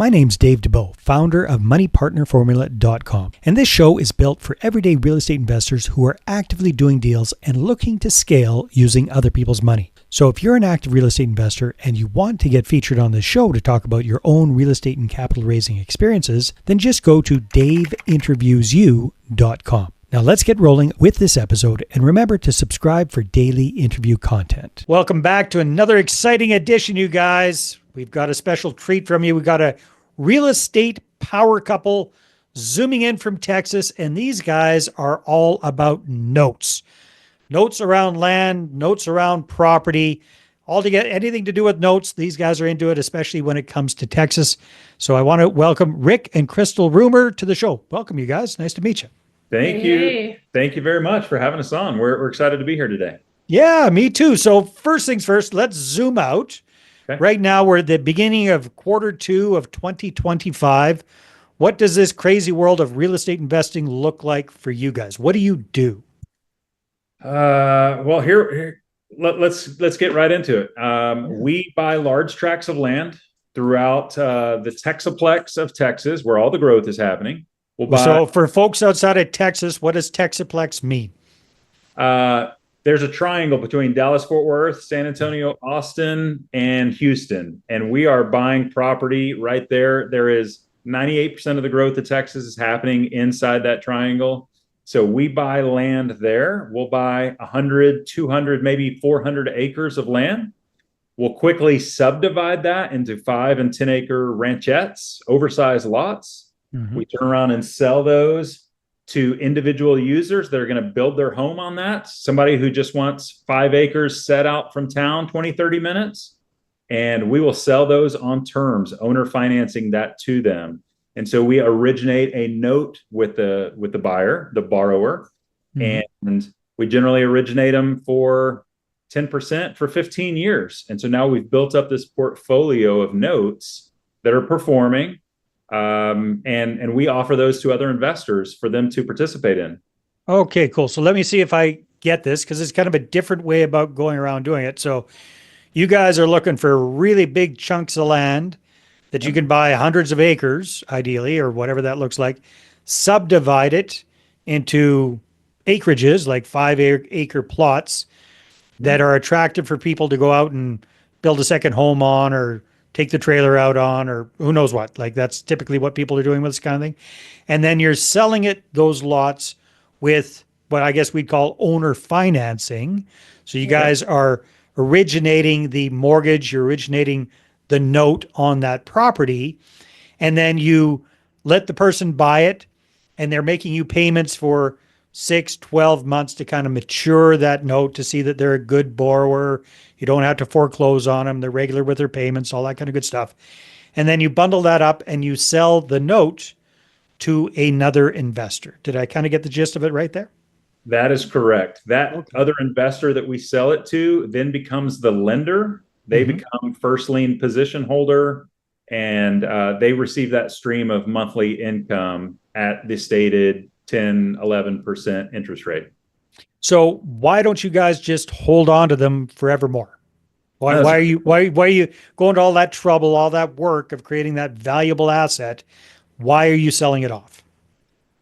My name's Dave Dubeau, founder of MoneyPartnerFormula.com, and this show is built for everyday real estate investors who are actively doing deals and looking to scale using other people's money. So if you're an active real estate investor and you want to get featured on this show to talk about your own real estate and capital raising experiences, then just go to daveinterviewsyou.com. Now let's get rolling with this episode, and remember to subscribe for daily interview content. Welcome back to another exciting edition, you guys. We've got a special treat from you. We've got a real estate power couple zooming in from Texas, and these guys are all about notes. Notes around land, notes around property, all to get anything to do with notes. These guys are into it, especially when it comes to Texas. So I want to welcome Rick and Crystal Rumer to the show. Welcome, you guys. Nice to meet you. Thank you. Thank you very much for having us on. We're excited to be here today. Yeah, me too. So first things first, let's zoom out. Okay. Right now, we're at the beginning of Q2 of 2025. What does this crazy world of real estate investing look like for you guys? What do you do? Well, here let's get right into it. We buy large tracts of land throughout the Texaplex of Texas, where all the growth is happening. So for folks outside of Texas, what does Texaplex mean? There's a triangle between Dallas-Fort Worth, San Antonio, Austin, and Houston. And we are buying property right there. There is 98% of the growth of Texas is happening inside that triangle. So we buy land there. We'll buy 100, 200, maybe 400 acres of land. We'll quickly subdivide that into 5 and 10 acre ranchettes, oversized lots. Mm-hmm. We turn around and sell those to individual users that are going to build their home on that. Somebody who just wants 5 acres set out from town, 20, 30 minutes. And we will sell those on terms, owner financing that to them. And so we originate a note with the buyer, the borrower. Mm-hmm. And we generally originate them for 10% for 15 years. And so now we've built up this portfolio of notes that are performing. And we offer those to other investors for them to participate in. Okay, cool. So let me see if I get this, because it's kind of a different way about going around doing it. So you guys are looking for really big chunks of land that you can buy hundreds of acres, ideally, or whatever that looks like, subdivide it into acreages, like 5-acre plots that are attractive for people to go out and build a second home on, or take the trailer out on, or who knows what. Like, that's typically what people are doing with this kind of thing. And then you're selling those lots with what I guess we'd call owner financing. So you guys are originating the mortgage, you're originating the note on that property, and then you let the person buy it, and they're making you payments for 6, 12 months to kind of mature that note, to see that they're a good borrower. You don't have to foreclose on them. They're regular with their payments, all that kind of good stuff. And then you bundle that up and you sell the note to another investor. Did I kind of get the gist of it right there? That is correct. That other investor that we sell it to then becomes the lender. They become first lien position holder, and they receive that stream of monthly income at the stated 10, 11% interest rate. So why don't you guys just hold on to them forevermore? Why are you going to all that trouble, all that work of creating that valuable asset? Why are you selling it off?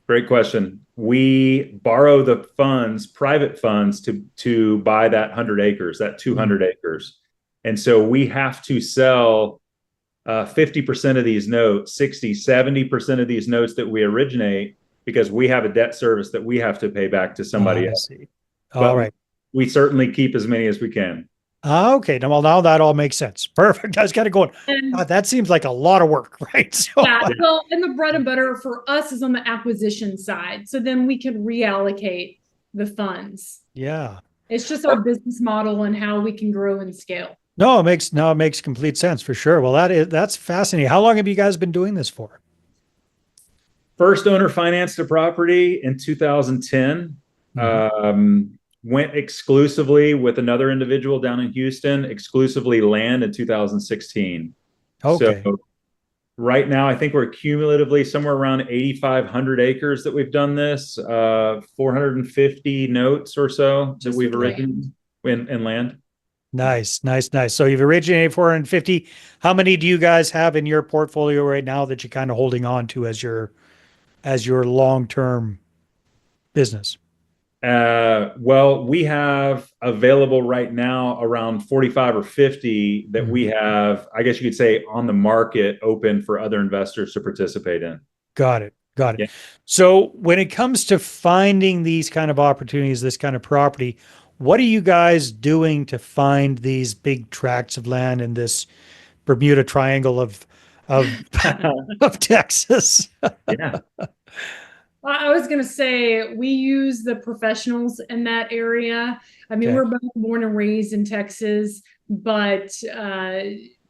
Great question. We borrow the funds, private funds, to buy that 100 acres, that 200 acres. And so we have to sell 50% of these notes, 60, 70% of these notes that we originate, because we have a debt service that we have to pay back to somebody else. All right. We certainly keep as many as we can. Okay. Now that all makes sense. Perfect. I was kind of going, God, that seems like a lot of work, right? So, yeah. Well, and the bread and butter for us is on the acquisition side. So then we can reallocate the funds. Yeah. It's just our business model and how we can grow and scale. No, it makes complete sense for sure. Well, that's fascinating. How long have you guys been doing this for? First owner financed a property in 2010. Went exclusively with another individual down in Houston, exclusively land in 2016. Okay. So right now, I think we're cumulatively somewhere around 8,500 acres that we've done this, 450 notes or so that we've originated in land. Nice, nice, nice. So you've originated 450. How many do you guys have in your portfolio right now that you're kind of holding on to as your long-term business? Well, we have available right now around 45 or 50 that we have, I guess you could say, on the market open for other investors to participate in. Got it. Got it. Yeah. So when it comes to finding these kind of opportunities, this kind of property, what are you guys doing to find these big tracts of land in this Bermuda Triangle of of Texas? Yeah. I was going to say we use the professionals in that area. I mean, Okay. we're both born and raised in Texas, but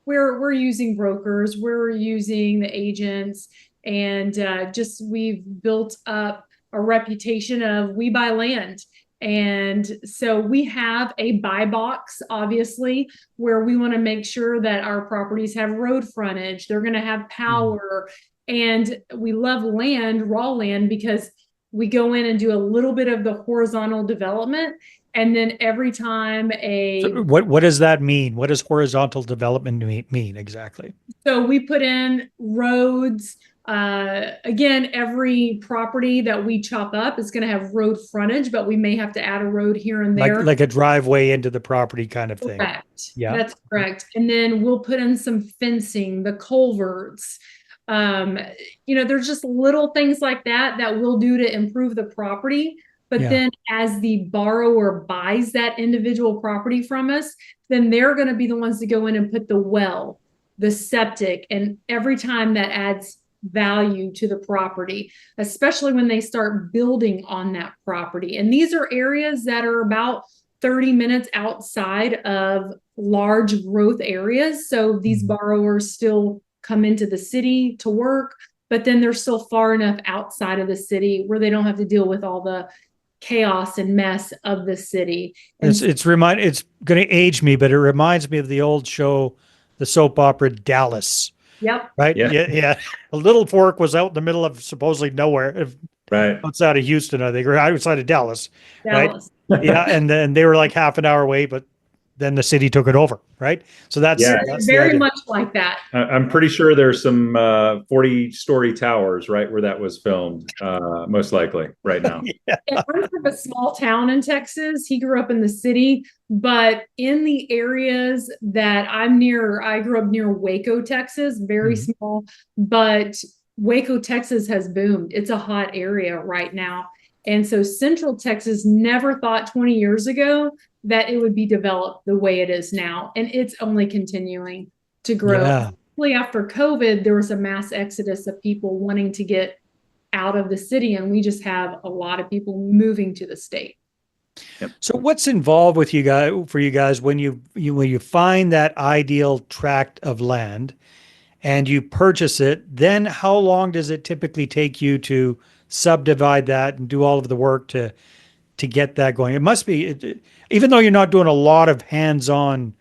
we're using brokers, we're using the agents, and just we've built up a reputation of we buy land. And so we have a buy box, obviously, where we want to make sure that our properties have road frontage, they're going to have power. And we love land, raw land, because we go in and do a little bit of the horizontal development. And then every time So what does that mean? What does horizontal development mean exactly? so we put in roads. Again, every property that we chop up is going to have road frontage, but we may have to add a road here and there. Like a driveway into the property kind of thing. Correct. Yeah. That's correct. And then we'll put in some fencing, the culverts. There's just little things like that that we'll do to improve the property. But Yeah. then as the borrower buys that individual property from us, then they're going to be the ones to go in and put the well, the septic, and every time that adds value to the property, especially when they start building on that property. And these are areas that are about 30 minutes outside of large growth areas. So these borrowers still come into the city to work, but then they're still far enough outside of the city where they don't have to deal with all the chaos and mess of the city. And It's going to age me, but it reminds me of the old show, the soap opera Dallas, yep. right? Yeah. Yeah. A Little Fork was out in the middle of supposedly nowhere, Right. outside of Houston, I think, or outside of Dallas, right? Dallas. Yeah. And then they were like half an hour away, but then the city took it over, right? So that's Yeah. the Very idea. much like that. I'm pretty sure there's some 40-story towers right where that was filmed, most likely right now. And I'm from a small town in Texas. He grew up in the city, but in the areas that I'm near, I grew up near Waco, Texas, very small, but Waco, Texas has boomed. It's a hot area right now. And so Central Texas never thought 20 years ago that it would be developed the way it is now. And it's only continuing to grow. Yeah. After COVID, there was a mass exodus of people wanting to get out of the city, and we just have a lot of people moving to the state. Yep. So what's involved with you guys when you find that ideal tract of land and you purchase it, then how long does it typically take you to subdivide that and do all of the work to get that going? It must be, even though you're not doing a lot of hands-on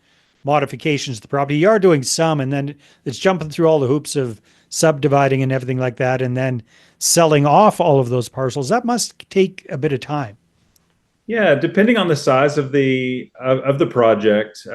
modifications to the property, you are doing some, and then it's jumping through all the hoops of subdividing and everything like that, and then selling off all of those parcels. That must take a bit of time. Yeah, depending on the size of the project,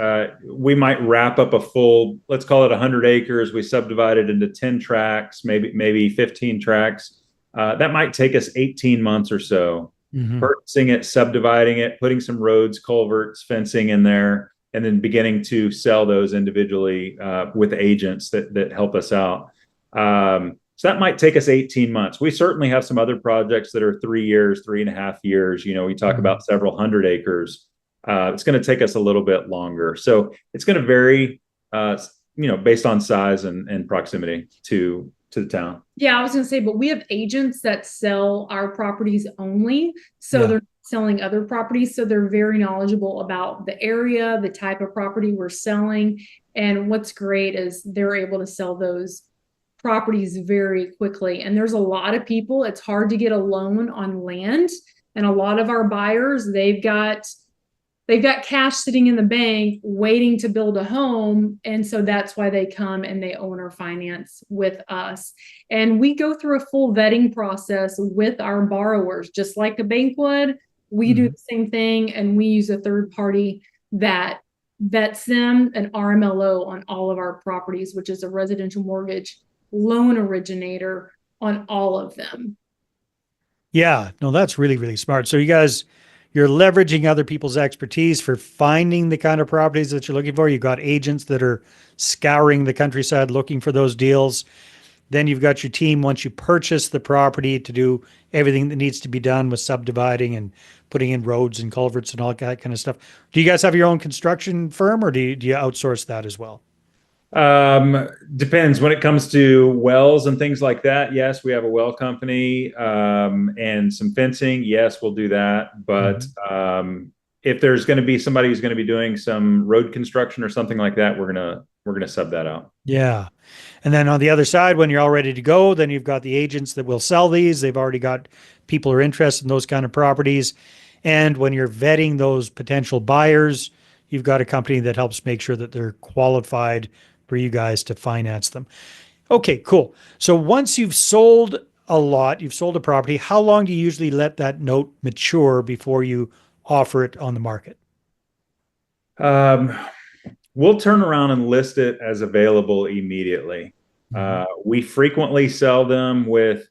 we might wrap up a full, let's call it 100 acres. We subdivide it into 10 tracts, maybe 15 tracts. That might take us 18 months or so. Purchasing it, subdividing it, putting some roads, culverts, fencing in there, and then beginning to sell those individually with agents that help us out. So that might take us 18 months. We certainly have some other projects that are 3 years, 3.5 years. We talk about several hundred acres. It's going to take us a little bit longer. So it's going to vary, based on size and proximity to the town. Yeah, I was going to say, but we have agents that sell our properties only. So they're selling other properties. So they're very knowledgeable about the area, the type of property we're selling. And what's great is they're able to sell those properties very quickly. And there's a lot of people, it's hard to get a loan on land. And a lot of our buyers, they've got cash sitting in the bank waiting to build a home. And so that's why they come and they owner finance with us. And we go through a full vetting process with our borrowers, just like a bank would. We do the same thing, and we use a third party that vets them, an RMLO on all of our properties, which is a residential mortgage loan originator on all of them. Yeah, no, that's really, really smart. So you guys, you're leveraging other people's expertise for finding the kind of properties that you're looking for. You've got agents that are scouring the countryside looking for those deals. Then you've got your team once you purchase the property to do everything that needs to be done with subdividing and putting in roads and culverts and all that kind of stuff. Do you guys have your own construction firm, or do you outsource that as well? Depends when it comes to wells and things like that. Yes, we have a well company, and some fencing. Yes, we'll do that. But, if there's going to be somebody who's going to be doing some road construction or something like that, we're going to sub that out. Yeah. And then on the other side, when you're all ready to go, then you've got the agents that will sell these. They've already got people who are interested in those kind of properties. And when you're vetting those potential buyers, you've got a company that helps make sure that they're qualified for you guys to finance them. Okay, cool. So once you've sold a lot, you've sold a property, how long do you usually let that note mature before you offer it on the market? We'll turn around and list it as available immediately. We frequently sell them with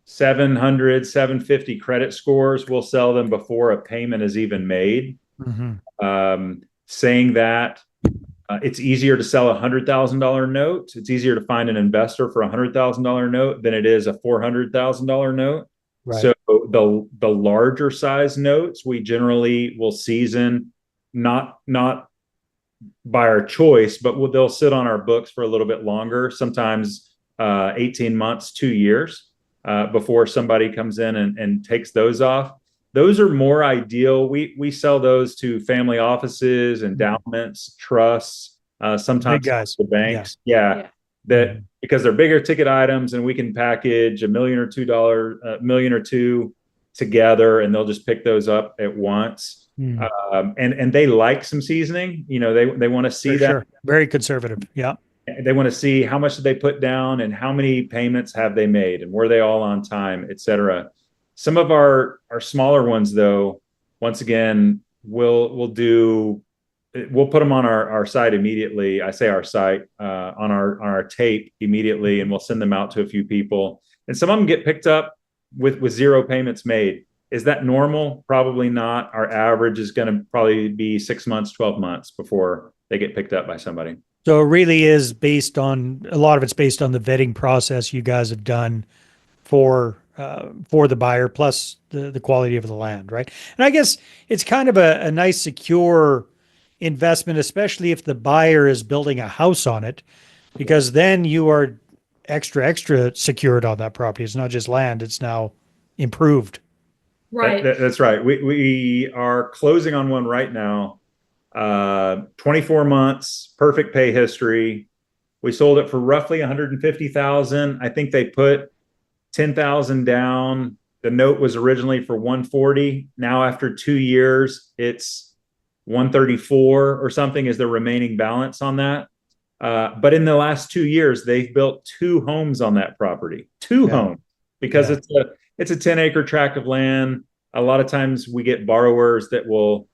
700, 750 credit scores. We'll sell them before a payment is even made. Saying that, it's easier to sell $100,000 note. It's easier to find an investor for $100,000 note than it is a $400,000 note. Right. So the larger size notes we generally will season, not by our choice, but they'll sit on our books for a little bit longer, sometimes 18 months, 2 years, before somebody comes in and takes those off. Those are more ideal. We sell those to family offices, endowments, trusts, sometimes Big guys. the banks. Yeah. That because they're bigger ticket items, and we can package $1 million or $2 million or two together, and they'll just pick those up at once. And they like some seasoning. They want to see that. Sure. Very conservative. Yeah. They want to see how much did they put down and how many payments have they made and were they all on time, et cetera. Some of our smaller ones, though, once again, we'll put them on our site immediately. I say our site, on our tape immediately, and we'll send them out to a few people. And some of them get picked up with zero payments made. Is that normal? Probably not. Our average is going to probably be 6 months, 12 months before they get picked up by somebody. So it really is based on, a lot of it's based on the vetting process you guys have done for the buyer, plus the quality of the land, right? And I guess it's kind of a nice, secure investment, especially if the buyer is building a house on it, because then you are extra secured on that property. It's not just land, it's now improved. Right. That's right. We are closing on one right now. 24 months, perfect pay history. We sold it for roughly 150,000. I think they put 10,000 down. The note was originally for 140. Now, after 2 years, it's 134 or something is the remaining balance on that. But in the last 2 years, they've built 2 homes on that property, two homes, because it's a 10-acre tract of land. A lot of times we get borrowers that will,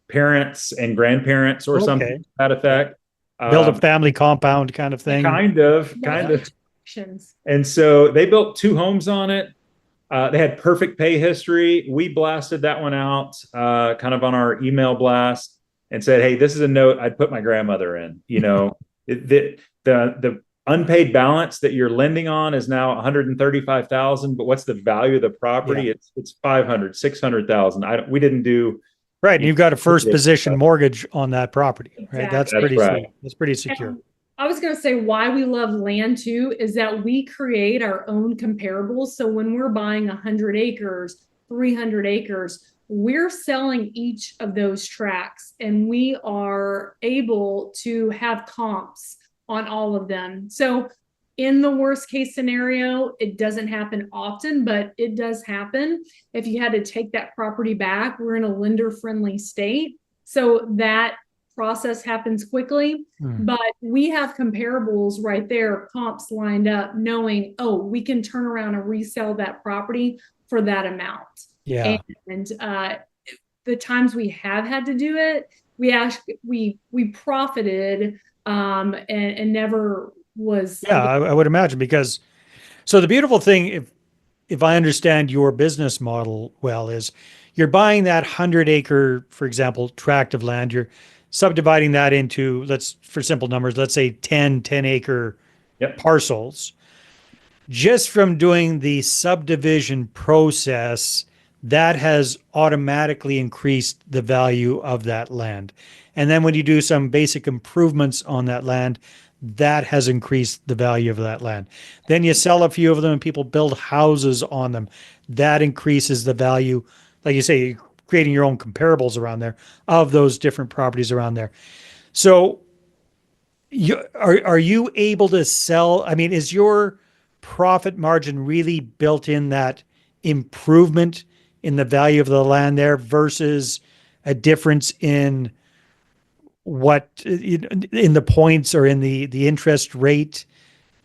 parents and grandparents or something to that effect. Build a family compound kind of thing. Kind of. And so they built 2 homes on it. They had perfect pay history. We blasted that one out, kind of on our email blast, and said, "Hey, this is a note I'd put my grandmother in." The unpaid balance that you're lending on is now 135,000, but what's the value of the property? It's 500, 600,000. We didn't do right. And you've got a first position mortgage on that property, right? Exactly. That's pretty sweet. That's pretty secure. And I was going to say why we love land too is that we create our own comparables. So when we're buying 100 acres, 300 acres, we're selling each of those tracts, and we are able to have comps on all of them. So in the worst case scenario, it doesn't happen often, but it does happen. If you had to take that property back, we're in a lender friendly state. So that process happens quickly, but we have comparables right there, comps lined up, knowing, oh, we can turn around and resell that property for that amount. Yeah. And the times we have had to do it, we profited, and never was. Yeah, I would imagine because so the beautiful thing, if I understand your business model well, is you're buying that 100 acre, for example, tract of land. You're subdividing that into, let's, for simple numbers, let's say 10 acre Yep. parcels. Just from doing the subdivision process, that has automatically increased the value of that land. And then when you do some basic improvements on that land, that has increased the value of that land. Then you sell a few of them and people build houses on them. That increases the value, like you say, creating your own comparables around there of those different properties around there. So are you able to sell? I mean, is your profit margin really built in that improvement in the value of the land there versus a difference in what in the points or in the interest rate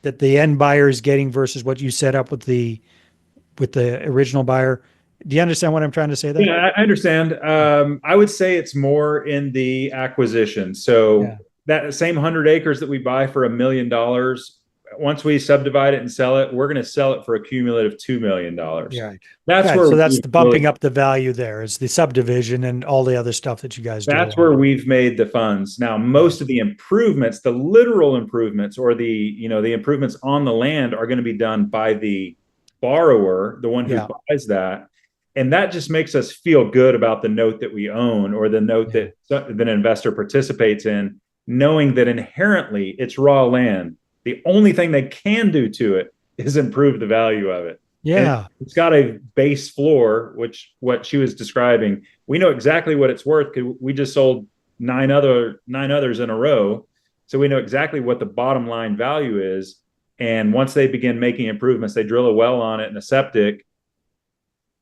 that the end buyer is getting versus what you set up with the original buyer? Do you understand what I'm trying to say there? Yeah, I understand. I would say it's more in the acquisition. So Yeah. that same 100 acres that we buy for $1 million, once we subdivide it and sell it, we're going to sell it for a cumulative $2 million. Yeah. Right. That's Yeah, where so that's we've the bumping really, up the value there is the subdivision and all the other stuff that you guys do. that's where we've made the funds. Now, most of the improvements, the literal improvements or the improvements on the land are going to be done by the borrower, the one who Yeah. buys that. And that just makes us feel good about the note that we own or the note Yeah. that an investor participates in, knowing that inherently it's raw land. The only thing they can do to it is improve the value of it. Yeah. And it's got a base floor, which what she was describing. We know exactly what it's worth because we just sold nine others in a row. So we know exactly what the bottom line value is. And once they begin making improvements, they drill a well on it and a septic,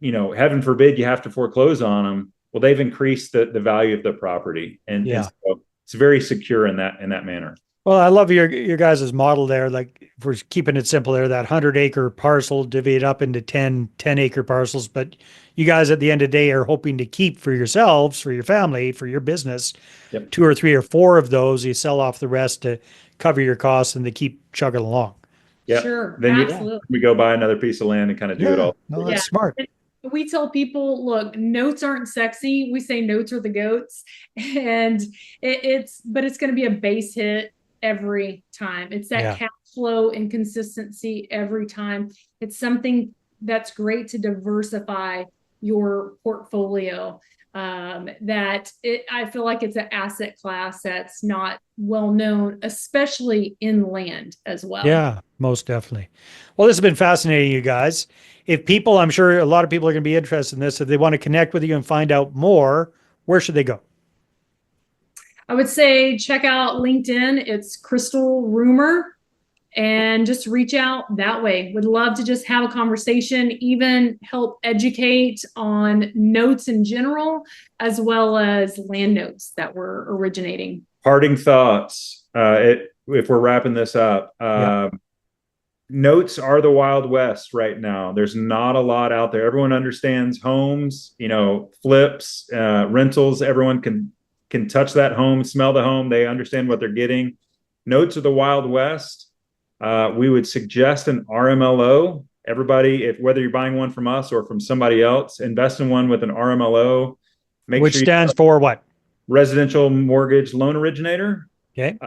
heaven forbid you have to foreclose on them. Well, they've increased the value of the property. And so it's very secure in that manner. Well, I love your guys' model there. Like, if we're keeping it simple there, that 100 acre parcel divvied up into 10 acre parcels. But you guys at the end of the day are hoping to keep for yourselves, for your family, for your business, Yep. 2 or 3 or 4 of those. You sell off the rest to cover your costs and they keep chugging along. Yeah. Sure. Then Absolutely. we go buy another piece of land and kind of do it all. No, that's Yeah. smart. We tell people, look, notes aren't sexy. We say notes are the goats, and it's going to be a base hit every time. It's that cash flow and consistency every time. It's something that's great to diversify your portfolio. I feel like it's an asset class that's not well known, especially in land as well. Yeah, most definitely. Well, this has been fascinating, you guys. If people, I'm sure a lot of people are going to be interested in this. If they want to connect with you and find out more, where should they go? I would say check out LinkedIn. It's Crystal Rumer, and just reach out that way. Would love to just have a conversation, even help educate on notes in general, as well as land notes that we're originating. Parting thoughts. If we're wrapping this up, notes are the Wild West right now. There's not a lot out there. Everyone understands homes, flips, rentals. Everyone can touch that home, smell the home. They understand what they're getting. Notes are the Wild West. We would suggest an RMLO. Everybody, whether you're buying one from us or from somebody else, invest in one with an RMLO. Which stands for what? Residential Mortgage Loan Originator. Okay.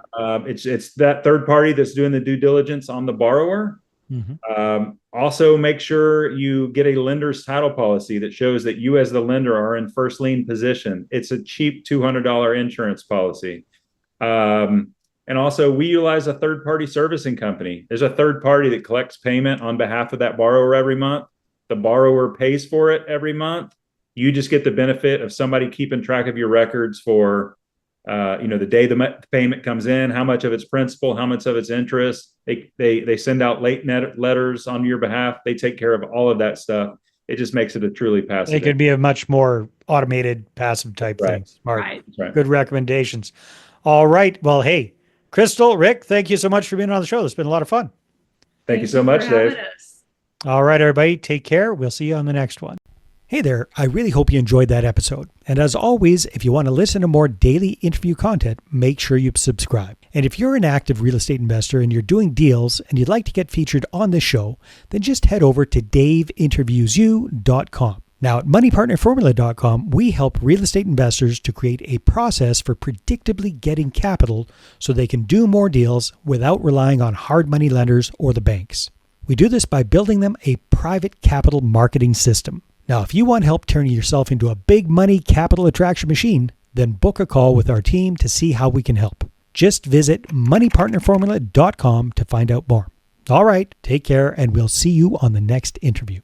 It's that third party that's doing the due diligence on the borrower. Mm-hmm. Also, make sure you get a lender's title policy that shows that you as the lender are in first lien position. It's a cheap $200 insurance policy. And also, we utilize a third-party servicing company. There's a third party that collects payment on behalf of that borrower every month. The borrower pays for it every month. You just get the benefit of somebody keeping track of your records for, the day the payment comes in, how much of its principal, how much of its interest. They send out late letters on your behalf. They take care of all of that stuff. It just makes it a truly passive. It could be a much more automated, passive type thing. Smart. Right. Good recommendations. All right. Well, hey, Crystal, Rick, thank you so much for being on the show. It's been a lot of fun. Thank you so much, Dave. All right, everybody. Take care. We'll see you on the next one. Hey there, I really hope you enjoyed that episode. And as always, if you want to listen to more daily interview content, make sure you subscribe. And if you're an active real estate investor and you're doing deals and you'd like to get featured on this show, then just head over to daveinterviewyou.com. Now at moneypartnerformula.com, we help real estate investors to create a process for predictably getting capital so they can do more deals without relying on hard money lenders or the banks. We do this by building them a private capital marketing system. Now, if you want help turning yourself into a big money capital attraction machine, then book a call with our team to see how we can help. Just visit moneypartnerformula.com to find out more. All right, take care, and we'll see you on the next interview.